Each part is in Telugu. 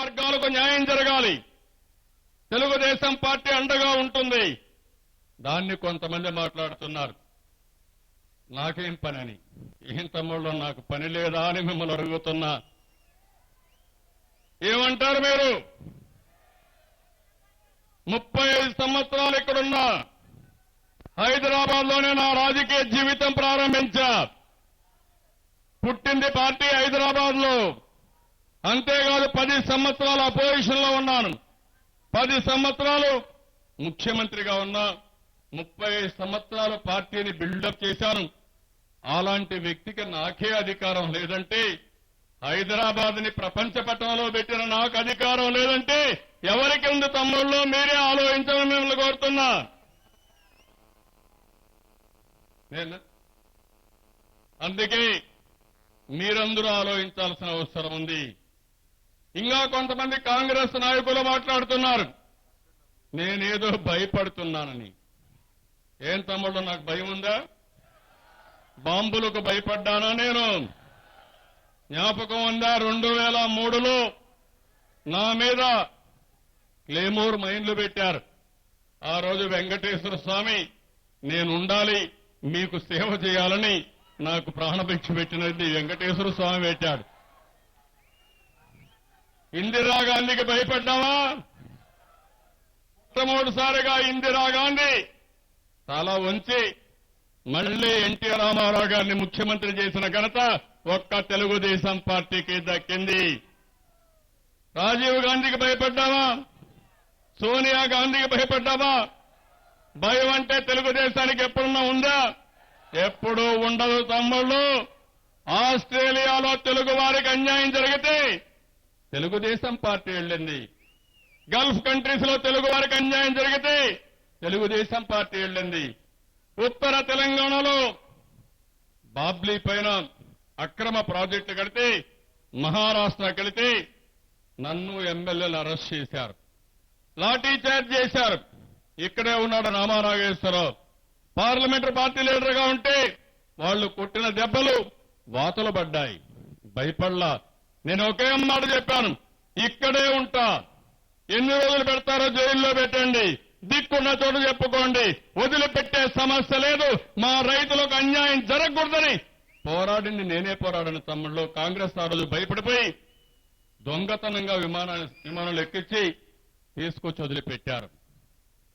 వర్గాలకు న్యాయం జరగాలి, తెలుగుదేశం పార్టీ అండగా ఉంటుంది. దాన్ని కొంతమంది మాట్లాడుతున్నారు. నాకేం పనని, ఏం తమ్ముళ్ళు నాకు పని లేదా అని మిమ్మల్ని అడుగుతున్నా. ఏమంటారు మీరు? 35 సంవత్సరాలు ఇక్కడున్నా, హైదరాబాద్ లోనే నా రాజకీయ జీవితం ప్రారంభించా. పుట్టింది పార్టీ హైదరాబాద్ లో. అంతేకాదు 10 సంవత్సరాల అపోజిషన్ లో ఉన్నాను, 10 సంవత్సరాలు ముఖ్యమంత్రిగా ఉన్నా, 30 సంవత్సరాలు పార్టీని బిల్డప్ చేశాను. అలాంటి వ్యక్తికి నాకే అధికారం లేదంటే, హైదరాబాద్ ని ప్రపంచ పటంలో పెట్టిన నాకు అధికారం లేదంటే ఎవరికి ఉంది తమ్ముళ్ళు? మీరే ఆలోచించమని మిమ్మల్ని కోరుతున్నా. అందుకే మీరందరూ ఆలోచించాల్సిన అవసరం ఉంది. ఇంకా కొంతమంది కాంగ్రెస్ నాయకులు మాట్లాడుతున్నారు నేనేదో భయపడుతున్నానని. ఏం తమ్ముళ్ళు, నాకు భయం ఉందా? బాంబులకు భయపడ్డానా నేను? జ్ఞాపకం ఉందా? 2003లో నా మీద క్లేమోర్ మైన్లు పెట్టారు. ఆ రోజు వెంకటేశ్వర స్వామి నేనుండాలి, మీకు సేవ చేయాలని నాకు ప్రాణభిక్ష పెట్టినది వెంకటేశ్వర స్వామి పెట్టాడు. ఇందిరాగాంధీకి భయపడ్డావా? మొట్టమొదటిసారిగా ఇందిరాగాంధీ తల వంచి మళ్లీ ఎన్టీ రామారావు గారిని ముఖ్యమంత్రి చేసిన ఘనత ఒక్క తెలుగుదేశం పార్టీకి దక్కింది. రాజీవ్ గాంధీకి భయపడ్డావా? సోనియా గాంధీకి భయపడ్డావా? భయం అంటే తెలుగుదేశానికి ఎప్పుడున్నా ఉందా? ఎప్పుడూ ఉండదు తమ్ముళ్ళు. ఆస్ట్రేలియాలో తెలుగు వారికి అన్యాయం జరిగితే తెలుగుదేశం పార్టీ వెళ్ళింది. గల్ఫ్ కంట్రీస్ లో తెలుగు వారికి అన్యాయం జరిగితే తెలుగుదేశం పార్టీ వెళ్ళింది. ఉత్తర తెలంగాణలో బాబ్లీ పైన అక్రమ ప్రాజెక్టు కడితే మహారాష్ట్రకి వెళితే నన్ను ఎమ్మెల్యేలు అరెస్ట్ చేశారు, లాఠీ చార్జ్ చేశారు. ఇక్కడే ఉన్నాడు రామానాగేశ్వరరావు, పార్లమెంటరీ పార్టీ లీడర్ గా ఉంటే వాళ్ళు కొట్టిన దెబ్బలు వాతలు పడ్డాయి. భయపడలా. నేను ఒకే మాట చెప్పాను, ఇక్కడే ఉంటా, ఎన్ని రోజులు పెడతారో జైల్లో పెట్టండి, దిక్కున్న చోటు చెప్పుకోండి, వదిలిపెట్టే సమస్య లేదు. మా రైతులకు అన్యాయం జరగకూడదని పోరాడింది నేనే పోరాడిన తమ్ముళ్ళు. కాంగ్రెస్ ఆ రోజు భయపడిపోయి దొంగతనంగా విమానాలు ఎక్కించి తీసుకొచ్చి వదిలిపెట్టారు.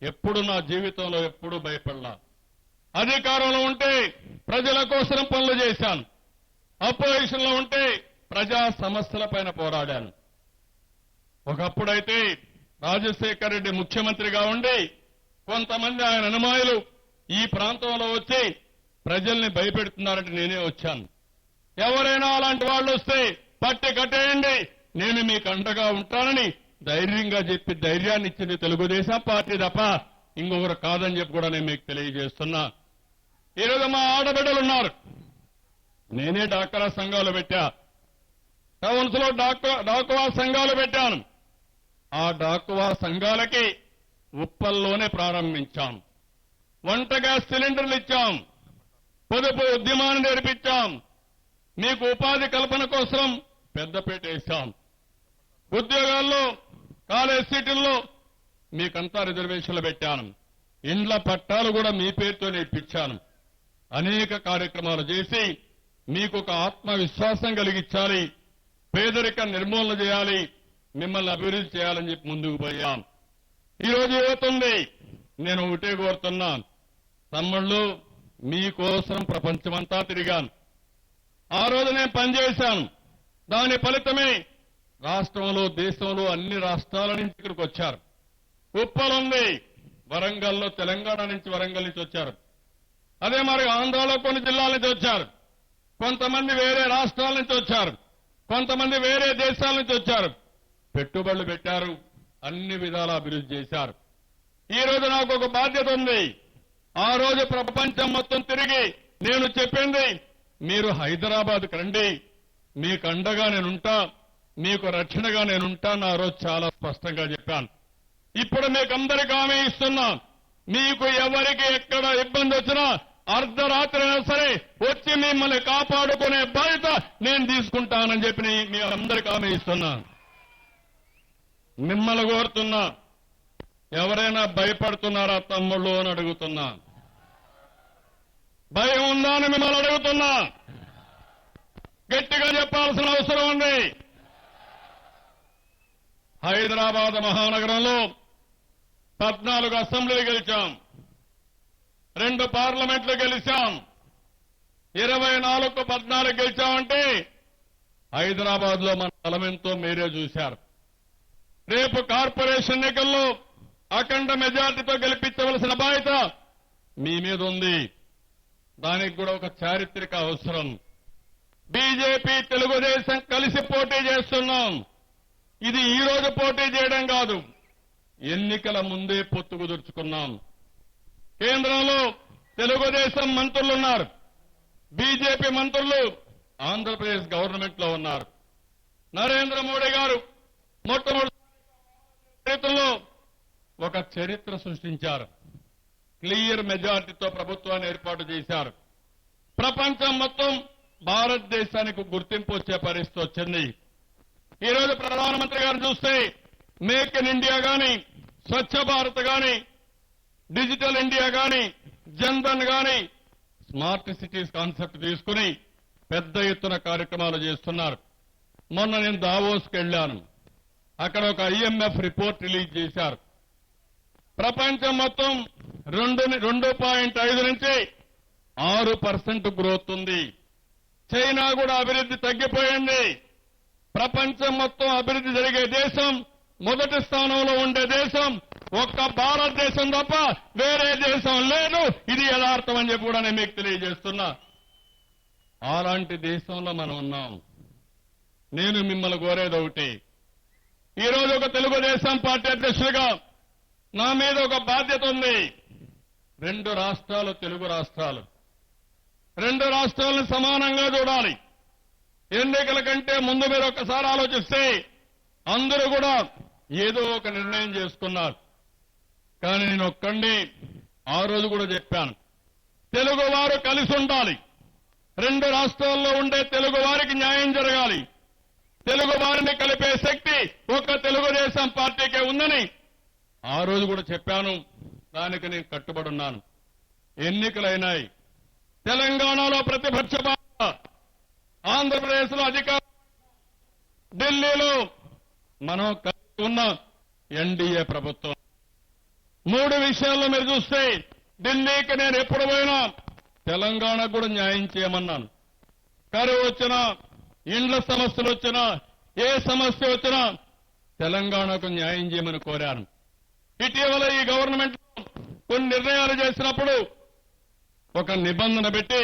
ఎప్పుడు నా జీవితంలో ఎప్పుడూ భయపడలా. అధికారంలో ఉంటే ప్రజల కోసం పనులు చేశాను, అపోజిషన్ లో ఉంటే ప్రజా సమస్యలపైన పోరాడాను. ఒకప్పుడైతే రాజశేఖర రెడ్డి ముఖ్యమంత్రిగా ఉండి కొంతమంది ఆయన అనుమాయులు ఈ ప్రాంతంలో వచ్చి ప్రజల్ని భయపెడుతున్నారంటే నేనే వచ్చాను. ఎవరైనా అలాంటి వాళ్ళు వస్తే పట్టి కట్టేయండి, నేను మీకు అండగా ఉంటానని ధైర్యంగా చెప్పి ధైర్యాన్ని ఇచ్చింది తెలుగుదేశం పార్టీ తప్ప ఇంకొకరు కాదని చెప్పి కూడా నేను మీకు తెలియజేస్తున్నా. ఈరోజు మా ఆడబిడ్డలున్నారు, నేనే డాక్రా సంఘాలు పెట్టా, టౌన్స్ లో డాకువా సంఘాలు పెట్టాను. ఆ డాకువా సంఘాలకి ఉప్పల్లోనే ప్రారంభించాం. వంట గ్యాస్ సిలిండర్లు ఇచ్చాం, పొదుపు ఉద్యమాన్ని నేర్పించాం, మీకు ఉపాధి కల్పన కోసం పెద్దపీట వేశాం. ఉద్యోగాల్లో కాలేజ్ సీట్లలో మీకంతా రిజర్వేషన్లు పెట్టాను, ఇండ్ల పట్టాలు కూడా మీ పేరుతో ఇప్పించాను. అనేక కార్యక్రమాలు చేసి మీకు ఒక ఆత్మవిశ్వాసం కలిగించాలి, పేదరిక నిర్మూలన చేయాలి, మిమ్మల్ని అభివృద్ధి చేయాలని చెప్పి ముందుకు పోయాం. ఈరోజు యువతుంది, నేను ఒకటే కోరుతున్నా తమ్ముళ్ళు, మీకోసం ప్రపంచమంతా తిరిగాను. ఆ రోజు నేను పనిచేశాను, దాని ఫలితమే రాష్ట్రంలో దేశంలో అన్ని రాష్ట్రాల నుంచి ఇక్కడికి వచ్చారు. ఉప్పలుంది, వరంగల్లో తెలంగాణ నుంచి వరంగల్ నుంచి వచ్చారు. అదే మరి ఆంధ్రాలో కొన్ని జిల్లాల నుంచి వచ్చారు, కొంతమంది వేరే రాష్ట్రాల నుంచి వచ్చారు, కొంతమంది వేరే దేశాల నుంచి వచ్చారు. పెట్టుబడులు పెట్టారు, అన్ని విధాలా అభివృద్ధి చేశారు. ఈ రోజు నాకు ఒక బాధ్యత ఉంది. ఆ రోజు ప్రపంచం మొత్తం తిరిగి నేను చెప్పింది, మీరు హైదరాబాద్కు రండి, మీకు అండగా నేనుంటా, మీకు రక్షణగా నేనుంటా. ఆ రోజు చాలా స్పష్టంగా చెప్పాను. ఇప్పుడు మీకందరికీ హామీ ఇస్తున్నా, మీకు ఎవరికి ఎక్కడ ఇబ్బంది వచ్చినా అర్ధరాత్రి అయినా సరే వచ్చి మిమ్మల్ని కాపాడుకునే బాధ్యత నేను తీసుకుంటానని చెప్పి మీ అందరికీ హామీ ఇస్తున్నాను. మిమ్మల్ని కోరుతున్నా, ఎవరైనా భయపడుతున్నారా తమ్ముళ్ళు అని అడుగుతున్నా. భయం ఉందా అని మిమ్మల్ని అడుగుతున్నా. గట్టిగా చెప్పాల్సిన అవసరం ఉంది. హైదరాబాద్ మహానగరంలో 14 అసెంబ్లీలు గెలిచాం, 2 పార్లమెంట్లు గెలిచాం. 24కు 14 గెలిచామంటే హైదరాబాద్ లో మన బలమెంతో మీరే చూశారు. రేపు కార్పొరేషన్ ఎన్నికల్లో అఖండ మెజార్టీతో గెలిపించవలసిన బాధ్యత మీ మీద ఉంది. దానికి కూడా ఒక చారిత్రక అవసరం. బీజేపీ తెలుగుదేశం కలిసి పోటీ చేస్తున్నాం. ఇది ఈ రోజు పోటీ చేయడం కాదు, ఎన్నికల ముందే పొత్తు కుదుర్చుకున్నాం. కేంద్రంలో తెలుగుదేశం మంత్రులున్నారు, బీజేపీ మంత్రులు ఆంధ్రప్రదేశ్ గవర్నమెంట్ లో ఉన్నారు. నరేంద్ర మోడీ గారు మొట్టమొదటి చరిత్రలో ఒక చరిత్ర సృష్టించారు. క్లియర్ మెజార్టీతో ప్రభుత్వాన్ని ఏర్పాటు చేశారు. ప్రపంచం మొత్తం భారతదేశానికి గుర్తింపు వచ్చే పరిస్థితి వచ్చింది. ఈ రోజు ప్రధానమంత్రి గారు చూస్తే మేక్ ఇన్ ఇండియా గాని, స్వచ్ఛ భారత్ గాని, డిజిటల్ ఇండియా గాని, జన్ధన్ గాని, స్మార్ట్ సిటీస్ కాన్సెప్ట్ తీసుకుని పెద్ద ఎత్తున కార్యక్రమాలు చేస్తున్నారు. మొన్న నేను దావోస్కి వెళ్లాను. అక్కడ ఒక IMF రిపోర్ట్ రిలీజ్ చేశారు. ప్రపంచం మొత్తం 2.5 నుంచి 6% గ్రోత్ ఉంది. చైనా కూడా అభివృద్ధి తగ్గిపోయింది. ప్రపంచం మొత్తం అభివృద్ధి జరిగే దేశం, మొదటి స్థానంలో ఉండే దేశం ఒక్క భారతదేశం తప్ప వేరే దేశం లేదు. ఇది యథార్థం అని చెప్పి కూడా నేను మీకు తెలియజేస్తున్నా. అలాంటి దేశంలో మనం ఉన్నాం. నేను మిమ్మల్ని కోరేది ఒకటి, ఈ రోజు ఒక తెలుగుదేశం పార్టీ అధ్యక్షుడిగా నా మీద ఒక బాధ్యత ఉంది. 2 రాష్ట్రాలు తెలుగు రాష్ట్రాలు, 2 రాష్ట్రాలను సమానంగా చూడాలి. ఎన్నికల కంటే ముందు మీరు ఒక్కసారి ఆలోచిస్తే అందరూ కూడా ఏదో ఒక నిర్ణయం చేసుకున్నారు. కానీ నేను ఒక్కడిని ఆ రోజు కూడా చెప్పాను, తెలుగు వారు కలిసి ఉండాలి. 2 రాష్ట్రాల్లో ఉండే తెలుగు వారికి న్యాయం జరగాలి. తెలుగు వారిని కలిపే శక్తి ఒక్క తెలుగుదేశం పార్టీకే ఉందని ఆ రోజు కూడా చెప్పాను. దానికి నేను కట్టుబడి ఉన్నాను. ఎన్నికలైనాయి. తెలంగాణలో ప్రతిపక్ష పార్టీ, ఆంధ్రప్రదేశ్లో అధికారం, ఢిల్లీలో మనం కలిసి ఉన్న ఎన్డీఏ ప్రభుత్వం. 3 విషయాల్లో మీరు చూస్తే ఢిల్లీకి నేను ఎప్పుడు పోయినా తెలంగాణకు కూడా న్యాయం చేయమన్నాను. కరువు వచ్చినా, ఇండ్ల సమస్యలు వచ్చినా, ఏ సమస్య వచ్చినా తెలంగాణకు న్యాయం చేయమని కోరాను. ఇటీవల ఈ గవర్నమెంట్ కొన్ని నిర్ణయాలు చేసినప్పుడు ఒక నిబంధన పెట్టి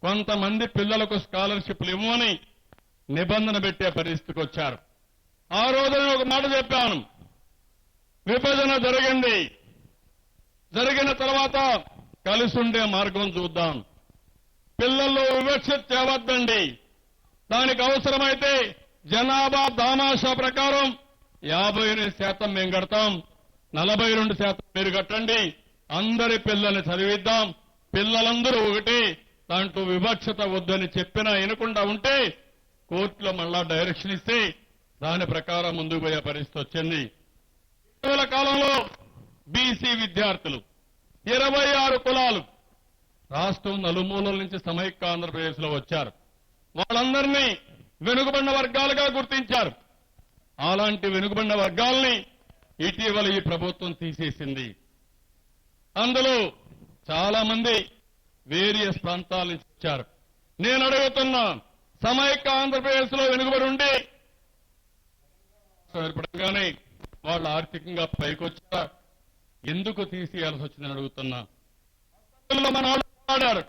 కొంతమంది పిల్లలకు స్కాలర్షిప్లు ఇవ్వమని నిబంధన పెట్టే పరిస్థితికి వచ్చారు. ఆ రోజు ఒక మాట చెప్పాను, విభజన జరిగింది, జరిగిన తర్వాత కలిసి ఉండే మార్గం చూద్దాం. పిల్లల్లో వివక్ష తేవద్దండి. దానికి అవసరమైతే జనాభా దామాషా ప్రకారం 58% మేము కడతాం, 42% మీరు కట్టండి. అందరి పిల్లల్ని చదివిద్దాం. పిల్లలందరూ ఒకటి, దాంట్లో వివక్షత వద్దని చెప్పినా వినకుండా ఉంటే కోర్టులో మళ్ళా డైరెక్షన్ ఇస్తే దాని ప్రకారం ముందుకు పోయే పరిస్థితి వచ్చింది. ఇటీవల కాలంలో బీసీ విద్యార్థులు 26 కులాలు రాష్ట్రం నలుమూలల నుంచి సమైక్య ఆంధ్రప్రదేశ్ లో వచ్చారు. వాళ్ళందరినీ వెనుకబడిన వర్గాలుగా గుర్తించారు. అలాంటి వెనుకబడిన వర్గాల్ని ఇటీవల ఈ ప్రభుత్వం తీసేసింది. అందులో చాలా మంది వేరియస్ ప్రాంతాల నుంచి వచ్చారు. నేను అడుగుతున్నా, సమైక్య ఆంధ్రప్రదేశ్ లో వెనుకబడి ఉండి ఏర్పడగానే వాళ్ళు ఆర్థికంగా పైకొచ్చా, ఎందుకు తీసేయాల్సి వచ్చిందని అడుగుతున్నా. మన వాళ్ళు పోరాడారు,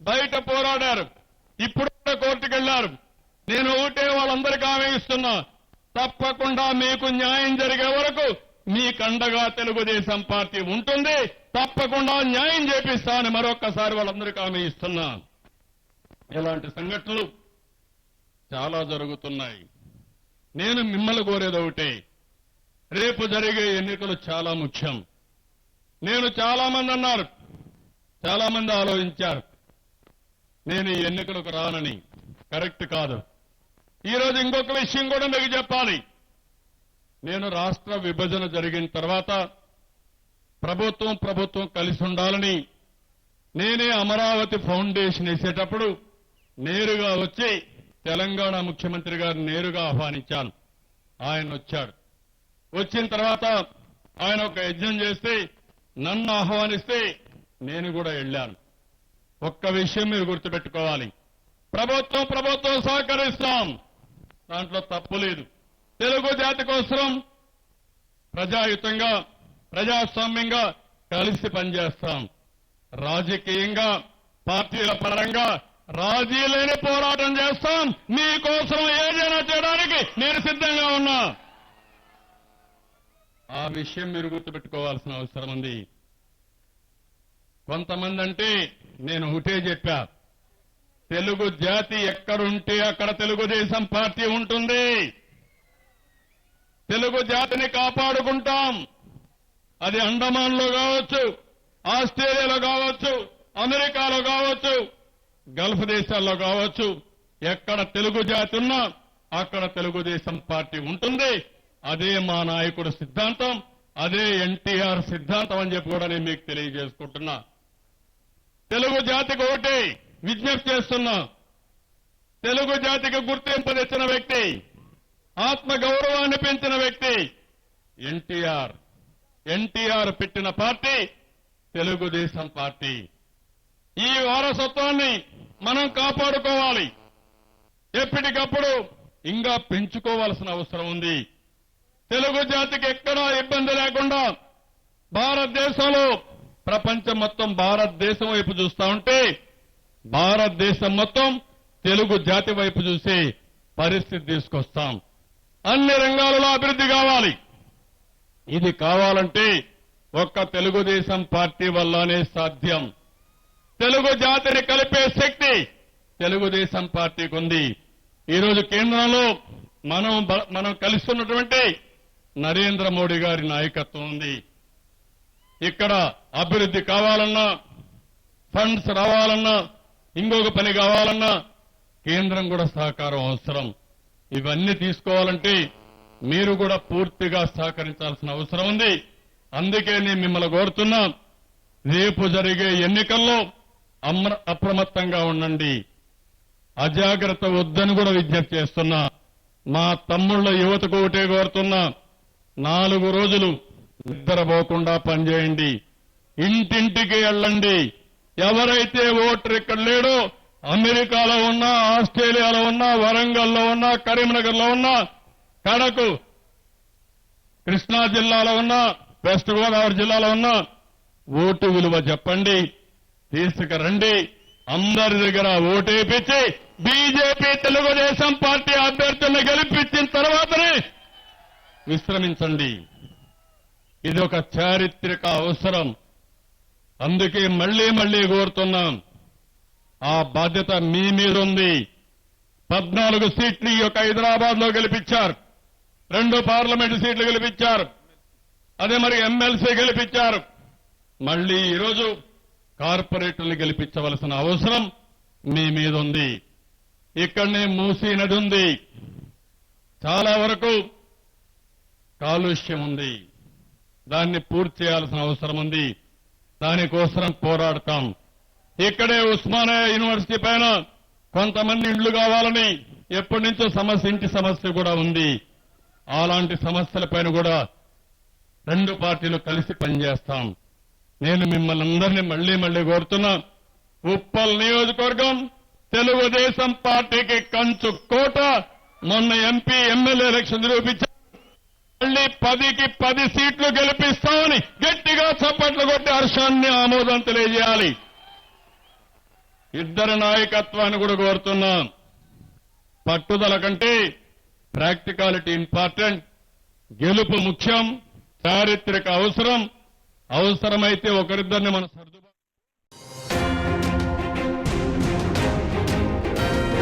బయట పోరాడారు, ఇప్పుడు కూడా కోర్టుకు వెళ్లారు. నేను ఒకటే వాళ్ళందరికీ హామీ ఇస్తున్నా, తప్పకుండా మీకు న్యాయం జరిగే వరకు మీకండగా తెలుగుదేశం పార్టీ ఉంటుంది. తప్పకుండా న్యాయం చేపిస్తా అని మరొక్కసారి వాళ్ళందరికీ హామీ ఇస్తున్నా. ఇలాంటి సంఘటనలు చాలా జరుగుతున్నాయి. నేను మిమ్మల్ని కోరేది ఒకటే, రేపు జరిగే ఎన్నికలు చాలా ముఖ్యం. నేను చాలా మంది అన్నారు, చాలా మంది ఆలోచించారు నేను ఈ ఎన్నికలకు రానని. కరెక్ట్ కాదు. ఈ రోజు ఇంకొక విషయం కూడా మీకు చెప్పాలి. నేను రాష్ట్ర విభజన జరిగిన తర్వాత ప్రభుత్వం కలిసి ఉండాలని నేనే అమరావతి ఫౌండేషన్ వేసేటప్పుడు నేరుగా వచ్చి తెలంగాణ ముఖ్యమంత్రి గారిని నేరుగా ఆహ్వానించాను. ఆయన వచ్చాడు. వచ్చిన తర్వాత ఆయన ఒక యజ్ఞం చేస్తే నన్ను ఆహ్వానిస్తే నేను కూడా వెళ్ళాను. ఒక్క విషయం మీరు గుర్తుపెట్టుకోవాలి. ప్రభుత్వం సహకరిస్తాం, దాంట్లో తప్పు లేదు. తెలుగు జాతి కోసం ప్రజాయుతంగా ప్రజాస్వామ్యంగా కలిసి పనిచేస్తాం. రాజకీయంగా పార్టీల పరంగా రాజీ లేని పోరాటం చేస్తాం. మీకోసం ఏదైనా చేయడానికి నేను సిద్ధంగా ఉన్నా. ఆ విషయం మీరు గుర్తుపెట్టుకోవాల్సిన అవసరం ఉంది. కొంతమంది అంటే నేను ఒకటే చెప్పా, తెలుగు జాతి ఎక్కడుంటే అక్కడ తెలుగుదేశం పార్టీ ఉంటుంది. తెలుగు జాతిని కాపాడుకుంటాం. అది అండమాన్లో కావచ్చు, ఆస్ట్రేలియాలో కావచ్చు, అమెరికాలో కావచ్చు, గల్ఫ్ దేశాల్లో కావచ్చు, ఎక్కడ తెలుగు జాతి ఉన్నా అక్కడ తెలుగుదేశం పార్టీ ఉంటుంది. అదే మా నాయకుడు సిద్ధాంతం, అదే ఎన్టీఆర్ సిద్ధాంతం అని చెప్పి కూడా నేను మీకు తెలియజేసుకుంటున్నా. తెలుగు జాతికి ఒకటి విజ్ఞప్తి చేస్తున్నా. తెలుగు జాతికి గుర్తింపు తెచ్చిన వ్యక్తి, ఆత్మ గౌరవాన్ని పెంచిన వ్యక్తి ఎన్టీఆర్. ఎన్టీఆర్ పెట్టిన పార్టీ తెలుగుదేశం పార్టీ. ఈ వారసత్వాన్ని మనం కాపాడుకోవాలి. ఎప్పటికప్పుడు ఇంకా పెంచుకోవాల్సిన అవసరం ఉంది. తెలుగు జాతికి ఎక్కడా ఇబ్బంది లేకుండా భారతదేశంలో ప్రపంచం మొత్తం భారతదేశం వైపు చూస్తా ఉంటే భారతదేశం మొత్తం తెలుగు జాతి వైపు చూసే పరిస్థితి తీసుకొస్తాం. అన్ని రంగాలలో అభివృద్ధి కావాలి. ఇది కావాలంటే ఒక్క తెలుగుదేశం పార్టీ వల్లనే సాధ్యం. తెలుగు జాతిని కలిపే శక్తి తెలుగుదేశం పార్టీకి ఉంది. ఈరోజు కేంద్రంలో మనం కలిసి ఉన్నటువంటి నరేంద్ర మోడీ గారి నాయకత్వం ఉంది. ఇక్కడ అభివృద్ధి కావాలన్నా, ఫండ్స్ రావాలన్నా, ఇంకొక పని కావాలన్నా కేంద్రం కూడా సహకారం అవసరం. ఇవన్నీ తీసుకోవాలంటే మీరు కూడా పూర్తిగా సహకరించాల్సిన అవసరం ఉంది. అందుకే నేను మిమ్మల్ని కోరుతున్నా, రేపు జరిగే ఎన్నికల్లో అప్రమత్తంగా ఉండండి. అజాగ్రత్త వద్దని కూడా విజ్ఞప్తి చేస్తున్నా. మా తమ్ముళ్ల యువతకు ఒకటే కోరుతున్నా, 4 రోజులు నిద్రపోకుండా పనిచేయండి. ఇంటింటికి వెళ్ళండి. ఎవరైతే ఓటర్ ఇక్కడ లేడో అమెరికాలో ఉన్నా, ఆస్ట్రేలియాలో ఉన్నా, వరంగల్లో ఉన్నా, కరీంనగర్లో ఉన్నా, కడకు కృష్ణా జిల్లాలో ఉన్నా, వెస్ట్ గోదావరి జిల్లాలో ఉన్నా ఓటు విలువ చెప్పండి, తీసుకురండి. అందరి దగ్గర ఓటేపించి బీజేపీ తెలుగుదేశం పార్టీ అభ్యర్థులను గెలిపించిన తర్వాతనే విశ్రమించండి. ఇది ఒక చారిత్రక అవసరం. అందుకే మళ్లీ కోరుతున్నాం, ఆ బాధ్యత మీ మీద ఉంది. 14 సీట్లు ఈ యొక్క హైదరాబాద్ లో గెలిపించారు, 2 పార్లమెంటు సీట్లు గెలిపించారు, అదే మరి ఎమ్మెల్సీ గెలిపించారు. మళ్లీ ఈరోజు కార్పొరేటర్లు గెలిపించవలసిన అవసరం మీ మీద ఉంది. ఇక్కడనే మూసీ నది ఉంది, చాలా వరకు కాలుష్యం ఉంది. దాన్ని పూర్తి చేయాల్సిన అవసరం ఉంది. దానికోసం పోరాడతాం. ఇక్కడే ఉస్మానియా యూనివర్సిటీ పైన కొంతమంది ఇండ్లు కావాలని ఎప్పటి నుంచో ఇంటి సమస్య కూడా ఉంది. అలాంటి సమస్యలపైన కూడా 2 పార్టీలు కలిసి పనిచేస్తాం. నేను మిమ్మల్ని అందరినీ మళ్లీ కోరుతున్నా, ఉప్పల్ నియోజకవర్గం తెలుగుదేశం పార్టీకి కంచు కోట. మొన్న ఎంపీ ఎమ్మెల్యే ఎలక్షన్ నిరూపించారు. మళ్లీ 10కి 10 సీట్లు గెలిపిస్తామని గట్టిగా చప్పట్లు కొట్టి హర్షాన్ని ఆమోదం తెలియజేయాలి. ఇద్దరు నాయకత్వాన్ని కూడా కోరుతున్నాం. పట్టుదల కంటే ప్రాక్టికాలిటీ ఇంపార్టెంట్. గెలుపు ముఖ్యం, చారిత్రక అవసరం. అవసరమైతే ఒకరిద్దరిని మన సర్దు